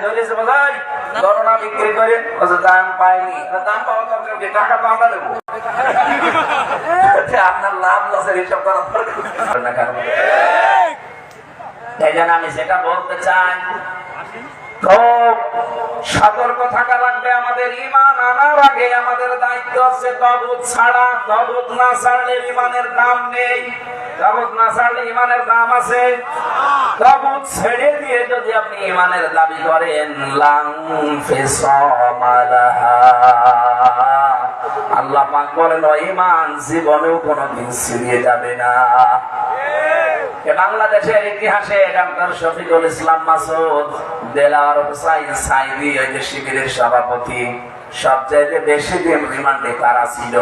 ধরেছে বোঝাই করোনা বিক্রি করে দাম পাইনি, দাম পাওয়া দরকার, টাকা তো আমরা দেবো। আপনার লাভ লসের হিসাব করা দরকার। এই জন্য আমি যেটা বলতে চাই, খুব সতর্ক থাকা লাগবে। আমাদের ঈমান আনার আগে আমাদের দায়িত্ব আছে তাগুত ছাড়া। তাগুত না ছাড়লে ঈমানের দাম নেই, তাগুত না ছাড়লে ঈমানের দাম আছে। তাগুত ছেড়ে দিয়ে যদি আপনি ঈমানের দাবি করেন, লাং ফিসামালাহা, আল্লাহ পাক বলেন ঈমান জীবনেও কোনোদিন ছিঁড়ে যাবে না। বাংলাদেশের ইতিহাসে ডক্টর শফিকুল ইসলাম মাসুদ, দেলাওয়ার হোসাইন সাইদি, ওই যে শিবিরের সভাপতি, সবচেয়ে বেশি দিন রিমান্ডে তারা ছিল।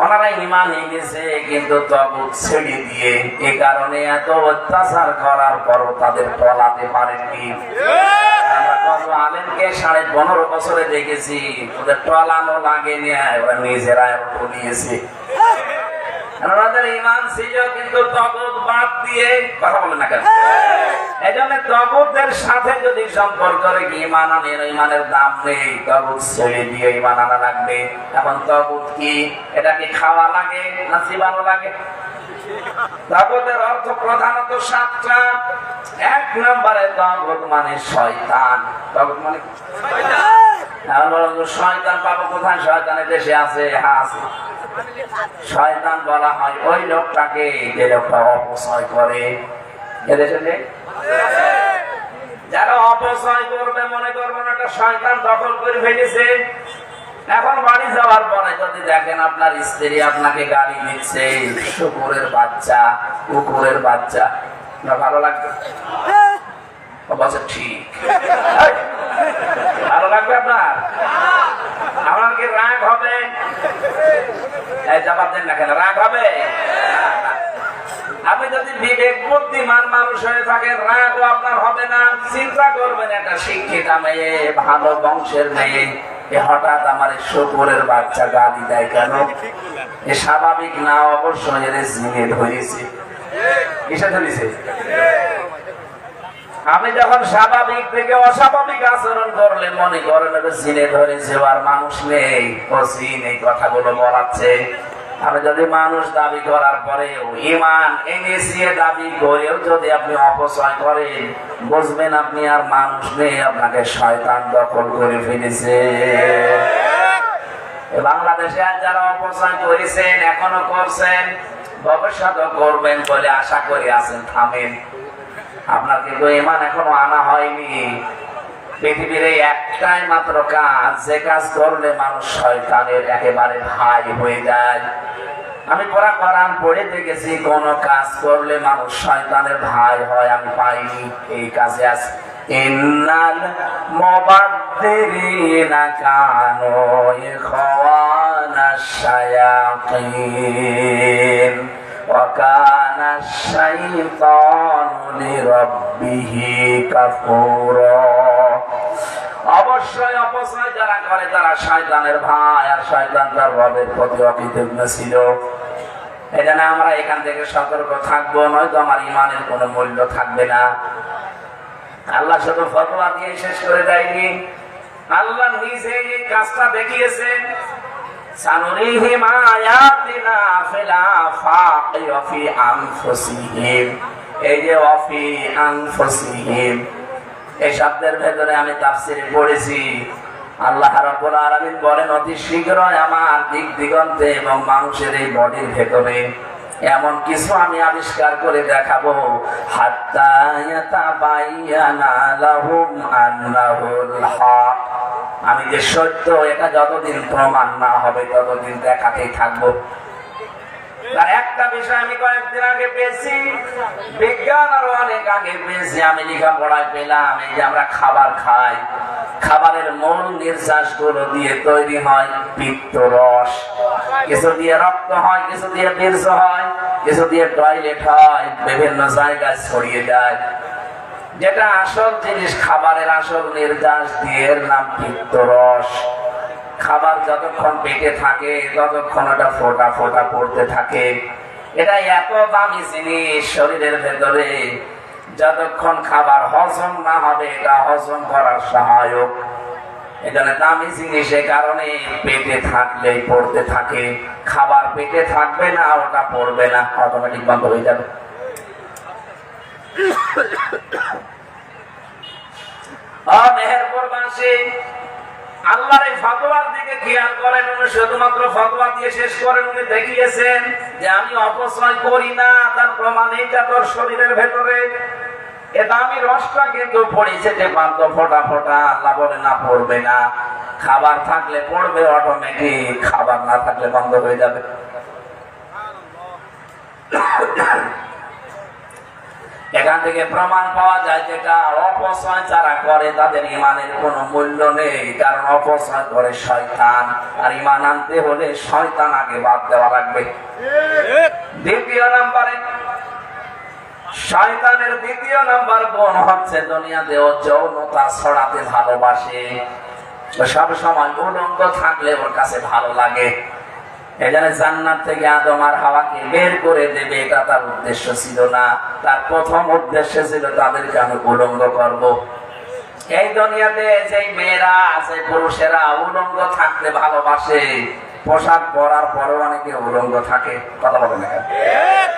ওনারাই ইমান এনেছে, কিন্তু তাগুত ছেড়ে দিয়ে। এ কারণে এত অত্যাচার করার পরও তাদের টলাতে পারেননি। আমরা কত আলেমকে 15.5 বছরে দেখেছি, ওদের টলানো লাগেনি, ওরা নিজেরাই টলিয়েছে। আমাদের ঈমান ছিল, কিন্তু তাগুত বাদ দিয়ে কথা বলেন না কেন? এই জন্য তাগুতের সাথে যদি সম্পর্ক রেখে ঈমান আনেন, ঈমানের দাম নেই। তাগুত ছেড়ে দিয়ে ঈমান আনা লাগবে। এখন তাগুত কি? এটা কি খাওয়া লাগে না চিবানো লাগে? তাগুতের অর্থ প্রধানত 7টা। 1 নম্বরে তাগুত মানে শয়তান। তাগুত মানে শয়তান পাবো কোথায়? শয়তানের দেশে আছে, আছে। শয়তান বলা হয় ওই লোকটাকে যে লোকটা অপচয় করে। এদেশে নেই? যারা অপচয় করবে, মনে করবেন একটা শয়তান দখল করে ফেলেছে। এখন বাড়ি যাওয়ার পরে যদি দেখেন আপনার স্ত্রী আপনাকে গালি দিচ্ছে, শুকুরের বাচ্চা, কুকুরের বাচ্চা, ভালো লাগবে? ঠিক ভালো লাগবে আপনার? আমার কি রাগ হবে? জবাব দেন না কেন, রাগ হবে? আপনি যদি বিবেক বুদ্ধিমান মানুষ হয়ে থাকেন, রাগও আপনার হবে না। চিন্তা করবেন, একটা শিক্ষিতা মেয়ে, ভালো বংশের মেয়ে, হঠাৎ আমার শুকুরের বাচ্চা গালি দেয় কেন? এ স্বাভাবিক না? অবশ্যই এর জিনে ধরেছে। কিসে ধরেছে? আপনি যখন স্বাভাবিক থেকে অস্বাভাবিক আচরণ করলে মনে করেন জিনে ধরেছে, আর মানুষ নেই, ও জিন এই কথাগুলো বলাচ্ছে। আপনি যদি মানুষ দাবি করার পরেও, ঈমান এনেছে দাবি করেও যদি আপনি অপচয় করেন, বুঝবেন আপনি আর মানুষ নেই, আপনাকে শয়তান দখল করে ফেলেছে। বাংলাদেশে আর যারা অপচয় করেছেন, এখনো করছেন, ভবিষ্যৎও করবেন বলে আশা করে আছেন, থামেন। আপনার কিন্তু ঈমান এখনো আনা হয়নি। পৃথিবীর একটাই মাত্র কাজ, যে কাজ করলে মানুষ শয়তানের একেবারে ভাই হয়ে যায়। আমি পুরা কোরআন পড়ে দেখেছি, কোন কাজ করলে মানুষ শয়তানের ভাই হয় আমি পাইনি। এই কাজে আছে ইন্নাল মুবাদদিরিনা কানু ইখওয়ানাশ শায়াতিন ওয়া কানা শাইতানু লিরাব্বিহি কাফুরা। অবশ্যই অপচয় যারা করে তারা শয়তানের ভাই, আর শয়তান তার রবের প্রতি অকৃতজ্ঞ ছিল। এই জন্য আমরা এখান থেকে সতর্ক থাকবো, নয়তো আমার ঈমানের কোনো মূল্য থাকবে না। আল্লাহ শুধু ফতোয়া দিয়ে শেষ করে দেয়নি, আল্লাহ নিজে এই কাজটা দেখিয়েছেন। সানুরিহিম আয়াতিনা ফিল আফাকি ওয়া ফি আনফুসিহিম। এই যে ওয়া ফি আনফুসিহিম, এই শব্দের ভেতরে আমি তাফসীরে পড়েছি, আল্লাহ রাব্বুল আলামিন বলেন অতি শীঘ্রই আমার দিক দিগন্তে এবং মানুষের এই বডির ভেতরে এমন কিছু আমি আবিষ্কার করে দেখাবো, হাত্তা ইয়াতাবায়ানা লাহুম আন্নাহুল হক। আমি যে সত্য, এটা যতদিন প্রমাণ না হবে ততদিন দেখাতেই থাকবো। তার একটা বিষয় আমি কয়েকদিন আগে পেয়েছি, বিজ্ঞান আরো অনেক আগে পেয়েছি, আমি লেখাপড়ায় পেলাম। এই যে আমরা খাবার খাই, খাবারের মূল নির্যাস গুলো দিয়ে তৈরি হয় পিত্তরস। কিছু দিয়ে রক্ত হয়, কিছু দিয়ে বীর্য হয়, কিছু দিয়ে টয়লেট হয়, বিভিন্ন জায়গায় ছড়িয়ে যায়। যেটা আসল জিনিস, খাবারের আসল নির্যাস দিয়ে, এর নাম পিত্তরস। খাবার যতক্ষণ পেটে থাকে ততক্ষণ ওটা ফোটা ফোটা পড়তে থাকে। এটা এত দামি জিনিস শরীরের ভেতরে, যতক্ষণ খাবার হজম না হবে এটা হজম করার সহায়ক। এখানে দামি জিনিস কারণে পেটে থাকলে পড়তে থাকে, খাবার পেটে থাকবে না ওটা পড়বে না, অটোমেটিক বন্ধ হয়ে যাবে। আল্লাহর এই ফতোয়ার দিকে খেয়াল করেন, উনি শুধুমাত্র ফতোয়া দিয়ে শেষ করেন। উনি দেখিয়েছেন যে আমি অপচয় করি না, তার প্রমাণ এইটা তোর শরীরের ভেতরে এটা আমি রসটা কিন্তু পড়েছে যে বাধ্য ফোটা ফোটা। আল্লাহ বলে না পড়বে না, খাবার থাকলে পড়বে অটোমেটিক, খাবার না থাকলে বন্ধ হয়ে যাবে। এখান থেকে প্রমাণ পাওয়া যায় যেটা অপচয় যারা করে তাদের ইমানের কোনো মূল্য নেই, কারণ অপচয় করে শয়তান, আর ইমান আনতে হলে শয়তান আগে বাদ দেওয়া লাগবে। দ্বিতীয় নম্বরে শয়তানের দ্বিতীয় নাম্বার গুণ হচ্ছে দুনিয়াতে ও যৌনতা ছড়াতে ভালোবাসে। সব সময় উলঙ্গ থাকলে ওর কাছে ভালো লাগে। এখানে জান্নাত থেকে আদম আর হাওয়াকে বের করে দেবে, এটা তার উদ্দেশ্য ছিল না। তার প্রথম উদ্দেশ্য ছিল তাদেরকে আমি উলঙ্গ করব। এই দুনিয়াতে যে মেয়েরা আছে, পুরুষেরা উলঙ্গ থাকতে ভালোবাসে, পোশাক পরার পরেও অনেকে উলঙ্গ থাকে। কথা বলেন,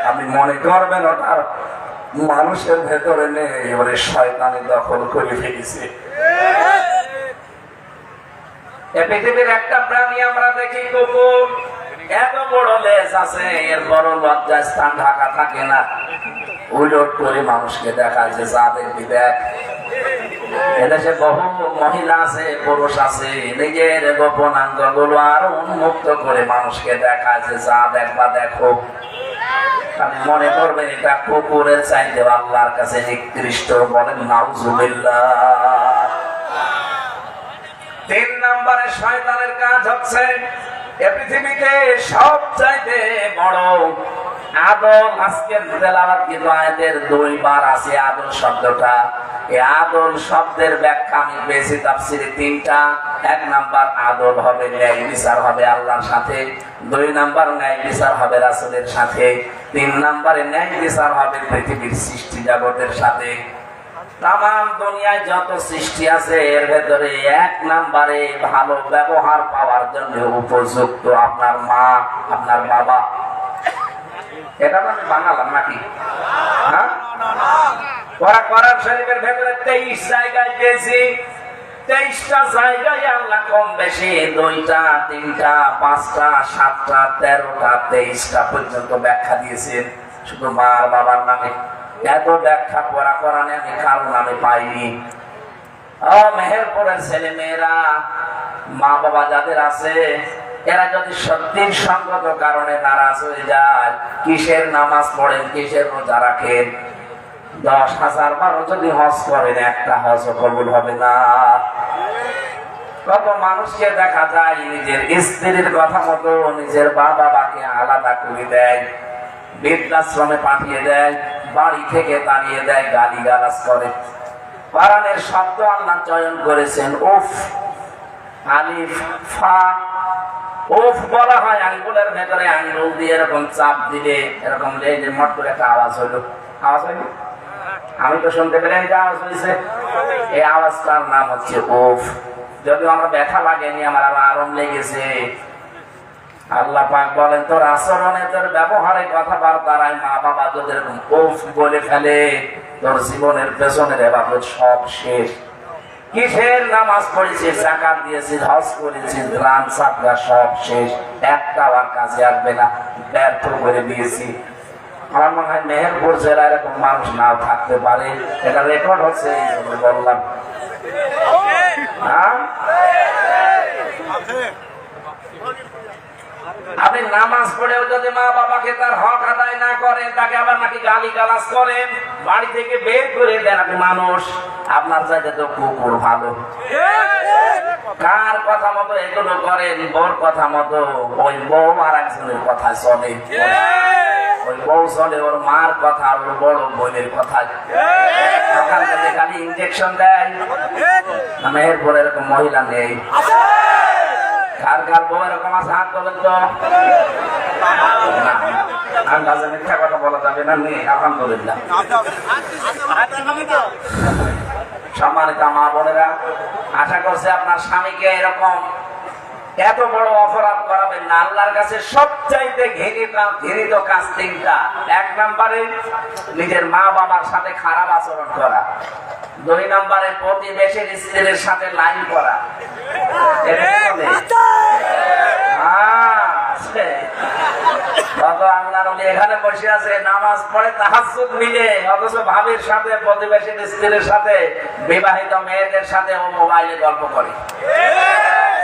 আপনি মনে করবেন ওটার মানুষের ভেতরে নেই, ওরে শয়তানি দখল করে ফেলেছে। পৃথিবীর একটা প্রাণী আমরা দেখি কুকুর, এত বড় লেজ আছে, এর বড় লজ্জায় স্থান ঢাকা থাকে না, উলট করে মানুষকে দেখায় যে যা দেখবি দেখ। এদেশে বহু মহিলা আছে, পুরুষ আছে, নিজের গোপনাঙ্গ গুলো আরো উন্মুক্ত করে মানুষকে দেখায় যে যা দেখবা দেখো। আমি মনে করবেন এটা কুকুরের চাইতে আল্লাহর কাছে নিকৃষ্ট। বলেন নাউজুবিল্লাহ। 3 নম্বরে শয়তানের কাজ হচ্ছে এই পৃথিবীতে সব চাইতে বড় আদল। আজকের তেলাওয়াত কিন্তু আয়াতের 2 বার আছে আদল শব্দটা। এই আদল শব্দের ব্যাখ্যা আমি পেয়েছি তাফসীরে 3টা। 1 নাম্বার আদল হবে ন্যায় বিচার হবে আল্লাহর সাথে, 2 নাম্বার ন্যায় বিচার হবে রাসূলের সাথে, 3 নাম্বারে ন্যায় বিচার হবে পৃথিবীর সৃষ্টি জগতের সাথে। তাম দুনিয়ায় যত সৃষ্টি আছে এর ভেতরে 1 নাম্বারে ভালো ব্যবহার পাওয়ার জন্য উপযুক্ত আপনার মা, আপনার বাবা। এটা আমি বানালাম নাকি? হ্যাঁ, কোরআন শরীফের ভেতরে 23 জায়গায় পেয়েছি। 23টা জায়গায় আল্লাহ কম বেশি 2টা, 3টা, 5টা, 7টা, 13টা, 23টা পর্যন্ত ব্যাখ্যা দিয়েছেন শুধু মা আর বাবার নামে। এত ব্যাখ্যা কোরআনে আমি কারো নামে পাইনি। মেহেরপুরের ছেলে মেয়েরা, মা বাবা যাদের আছে, এরা যদি সত্যির সঙ্গত কারণে নারাজ হয়ে যায়, কিসের নামাজ পড়েন, কিসের রোজা রাখেন, 10,000 বার যদি হজ করেন, একটা হজ কবুল হবে না। কত মানুষকে দেখা যায় নিজের স্ত্রীর কথা মতো নিজের বাবাকে আলাদা করে দেয়, বৃদ্ধাশ্রমে পাঠিয়ে দেয়, বাড়ি থেকে তাড়িয়ে দেয়, গালিগালাজ করে। কোরআনের শব্দ আল্লাহ চয়ন করেছেন উফ, আলিফ ফা। উফ বলা হয় আঙ্গুলের ভেতরে আঙ্গুল দিয়ে এরকম চাপ দিলে এরকম লেগে মট করে একটা আওয়াজ হলো। আওয়াজ হয়নি? আমি তো শুনতে পেলাম যে আওয়াজ হয়েছে। এই আওয়াজটার নাম হচ্ছে উফ। যদিও আমার ব্যথা লাগেনি, আমার আরো আরাম লেগেছে। আল্লাহ পাক বলেন তোর আচরণে, তোর ব্যবহারে, কথাবার্তায় মা বাবা যদি এরকম উফ বলে ফেলে, তোর জীবনের পেছনের ইবাদত সব শেষ। কিসের নামাজ পড়েছিস, যাকাত দিয়েছিস, হজ করেছিস, দান সাদকা সব শেষ, একটা আর কাজে আসবে না, ব্যর্থ করে দিয়েছি। আমার মনে হয় মেহেরপুর জেলায় এরকম মানুষ নাও থাকতে পারে। এটা রেকর্ড হচ্ছে, এই জন্য বললাম। আপনি নামাজ পড়েও যদি মা বাবাকে তার হক আদায় না করেন, তাকে আবার নাকি গালি গালাজ করেন, বাড়ি থেকে বের করে দেন, আপনি মানুষ, আপনার চাইতে তো কুকুর ভালো। কার কথা মতো এগুলো করেন? বউর কথা মতো। ওই বউ আর একজনের কথা চলে, ওই বউ চলে ওর মার কথা আর ওর বড় বোনের কথা। ওখান থেকে খালি ইনজেকশন দেয়। মেহেরপুর এরকম মহিলা নেই। কার কার বউ এরকম আছে হাত তোলেন তো? আন্দাজে মিথ্যা কথা বলা যাবে না, নেই আলহামদুলিল্লাহ। সম্মানিত মা বোনেরা, আশা করছি আপনার স্বামীকে এরকম এত বড় অপরাধ করাবেন না। আল্লাহর কাছে সবচাইতে ঘৃণিত কাজ তিনটা। এক নম্বরে নিজের মা বাবার সাথে খারাপ আচরণ করা, দুই নম্বরে প্রতিবেশীর স্ত্রীর সাথে লাইন করা, এখানে বসে আছে নামাজ পড়ে তাহাজ্জুদ মিলে, অথচ ভাবির সাথে প্রতিবেশীর স্ত্রীর সাথে বিবাহিত মেয়েদের সাথে ও মোবাইলে গল্প করে,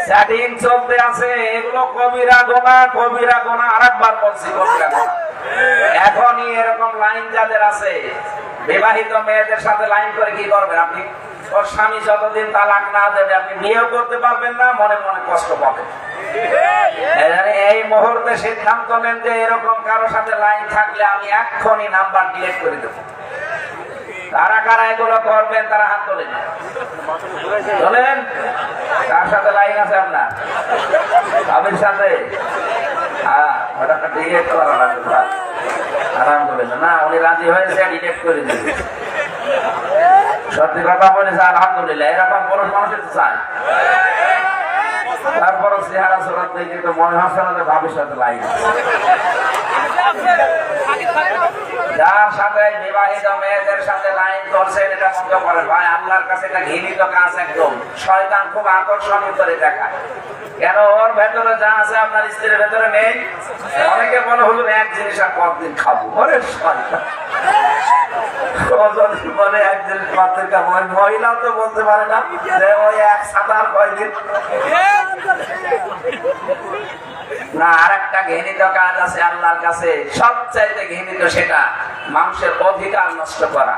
চ্যাটিং চলতে আছে। এগুলো কবিরা গোনা, কবিরা গোনা। আরেকবার বলছি কবিরা গোনা। এখনই এরকম লাইন যাদের আছে, বিবাহিত মেয়েদের সাথে লাইন করে কি করবেন আপনি? ওর স্বামী যতদিন তালাক না দেবে আপনি বিয়েও করতে পারবেন না, মনে মনে কষ্ট পাবেন। এই মুহূর্তে সিদ্ধান্ত নেন যে এরকম কারো সাথে লাইন থাকলে আমি এক্ষুনি নাম্বার ডিলিট করে দেবো। কারা কারা এগুলো করবেন তারা হাত তোলেন। বলেন কার সাথে লাইন আছে আপনার? ভাবির সাথে? হ্যাঁ, ওটা ডিলিট করা লাগবে। আলহামদুলিল্লাহ। না, উনি রাজি হয়েছে, ডিলিট করে দিবে। সত্যি কথা বলেছে আলহামদুলিল্লাহ। এরকম পুরুষ মানুষের তো চায়। তারপরও চেহারা সুরত দেখে তো মনে হচ্ছে না যে ভাবির সাথে লাইন। যার সাথে বিবাহিত মেয়েদের সাথে লাইন করছে এটা বন্ধ করেন ভাই। আল্লাহর কাছে এটা ঘৃণিত কাজ একদম। শয়তান খুব আকর্ষণীয় করে দেখায়। কেন? ওর ভেতরে যা আছে আপনার স্ত্রীর ভেতরে নেই। অনেকে বলে হলো এক জিনিস আর কতদিন খাবো। ওরে শয়তান, বলে এক জিনিস কতদিন খাবো। মহিলাও তো বলতে পারে না যে ওই এক সাঁতার কয়দিন না। আর একটা ঘৃণিত কাজ আছে আল্লাহর কাছে, সবচাইতে ঘৃণিত, সেটা মানুষের অধিকার নষ্ট করা।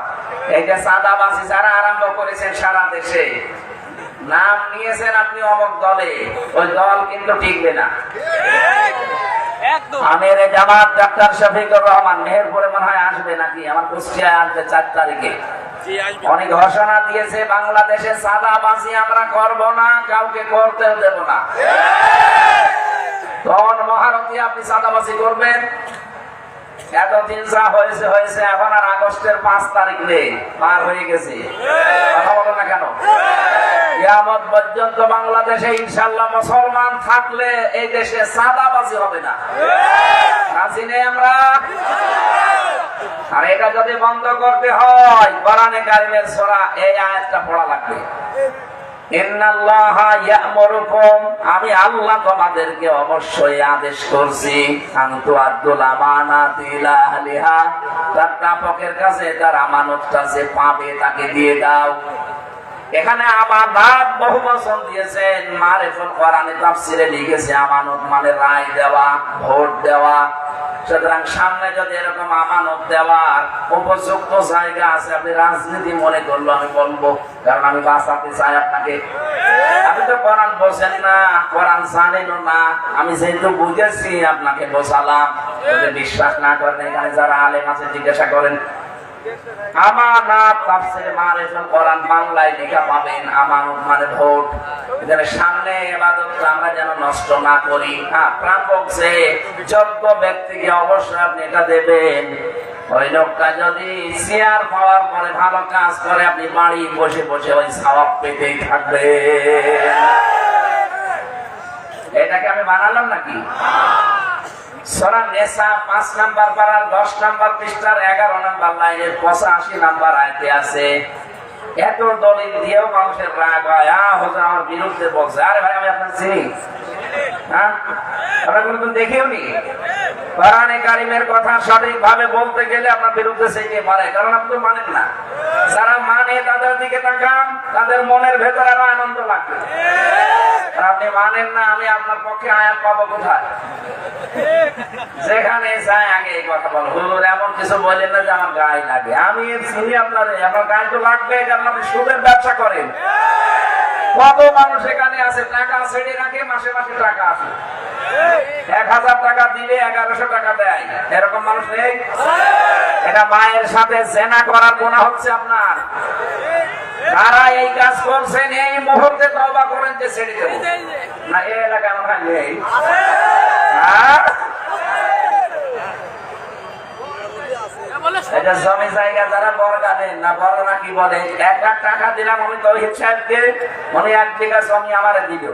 এই যে চাঁদাবাজি যারা আরম্ভ করেছেন সারা দেশে, নাম নিয়েছেন আপনি অমুক দলে, ওই দল কিন্তু টিকবে না। আমির জামাত ডাক্তার শফিকুর রহমান মেহেরপুরে মনে হয় আসবে নাকি, আমার কুষ্টিয়ায় আসবে 4 তারিখে। অনেক ঘোষণা দিয়েছে বাংলাদেশে চাঁদাবাজি আমরা করব না, কাউকে করতেও দেব না। কোন মহারথী আপনি চাঁদাবাজি করবেন? এতদিন যা হয়েছে হয়েছে, এখন আর আগস্টের 5 তারিখ নেই, পার হয়ে গেছে। কথা বলো না কেন? কিয়ামত পর্যন্ত বাংলাদেশে ইনশাআল্লাহ মুসলমান থাকলে এই দেশে চাঁদাবাজি হবে না। রাজি নেই আমরা। আর এটা যদি বন্ধ করতে হয় কোরআনে কারিমের সূরা এই আয়াতটা পড়া লাগবে। ইন্নাল্লাহা ইয়া'মুরুকুম, আমি আল্লাহ তোমাদেরকে অবশ্যই আদেশ করছি, আনতু আদুল আমানাতি ইলা আহলিহা, তার প্রাপকের কাছে তার আমানতটা যে পাবে তাকে দিয়ে দাও। এখানে আমানত বহু বচন দিয়েছেন। মারিফুল কোরআনে তাফসিরে লিখেছে আমানত মানে রায় দেওয়া, ভোট দেওয়া। সুতরাং সামনে যদি এরকম আমানত দেওয়ার উপযুক্ত জায়গা আছে, আপনি রাজনীতি মনে করলো আমি বলবো, কারণ আমি বাঁচাতে চাই আপনাকে। আপনি তো কোরআন বোঝেন না, কোরআন জানেনও না। আমি যেহেতু বুঝেছি আপনাকে বোঝালাম। যদি বিশ্বাস না করেন এখানে যারা আলেম আছে জিজ্ঞাসা করেন। আমানত তাফসীরে মারিফুল কোরআন বাংলায় লেখা পাবেন। আমানত মানে ভোট। এখানে সামনে ইবাদতটা আমরা যেন নষ্ট না করি। হ্যাঁ, প্রাপক যে যোগ্য ব্যক্তিকে অবশ্যই আপনি এটা দেবেন। ওই লোকটা যদি শেয়ার পাওয়ার পরে ভালো কাজ করে, আপনি বাড়ি বসে বসে ওই সওয়াব পেতেই থাকবে। এটাকে আমি বানালাম নাকি? সূরা নিসা 5 নাম্বার পারার 10 নাম্বার পৃষ্ঠার 11 নাম্বার লাইনের 85 নাম্বার আয়াতে আছে। এত দলিল দিয়েও মানুষের রাগ হয়। হুজুর আমার বিরুদ্ধে বলছে। আরে ভাই, আমি আপনাকে চিনি? হ্যাঁ, আপনারা কোনদিন দেখেও নি? কোরআনে কারিমের কথা সঠিকভাবে বলতে গেলে আপনার বিরুদ্ধে চেয়ে পারে, কারণ আপনি তো মানেন না। যারা মানে তাদের দিকে তাকান, তাদের মনের ভেতরে আরো আনন্দ লাগবে। আর আপনি মানেন না, আমি আপনার পক্ষে আয়াত পাবো কোথায়? যেখানে যাই আগে এই কথা বলো, হুজুর এমন কিছু বলেন না যে আমার গায়ে লাগে। আমি চিনি আপনারে, আপনার গায়ে তো লাগবে, কারণ আপনি সুদের ব্যবসা করেন। কত মানুষ এখানে আছে টাকা ছেড়ে রাখে, মাসে মাসে টাকা আসে, 1000 টাকা দিলে 1100 টাকা দেয়। এরকম মানুষ নেই? এটা মায়ের সাথে জেনা করার গুনাহ হচ্ছে আপনার। যারা এই কাজ করছেন এই মুহূর্তে তওবা করেন যে ছেড়ে দেব না। এই এলাকায় আমার নেই। এটা জমি জায়গা যারা বর্গা দেন না, বড়রা কি বলে, 1 লাখ টাকা দিলাম আমি তৌহিদ সাহেবকে, উনি 1 বিঘা জমি আমার দিল।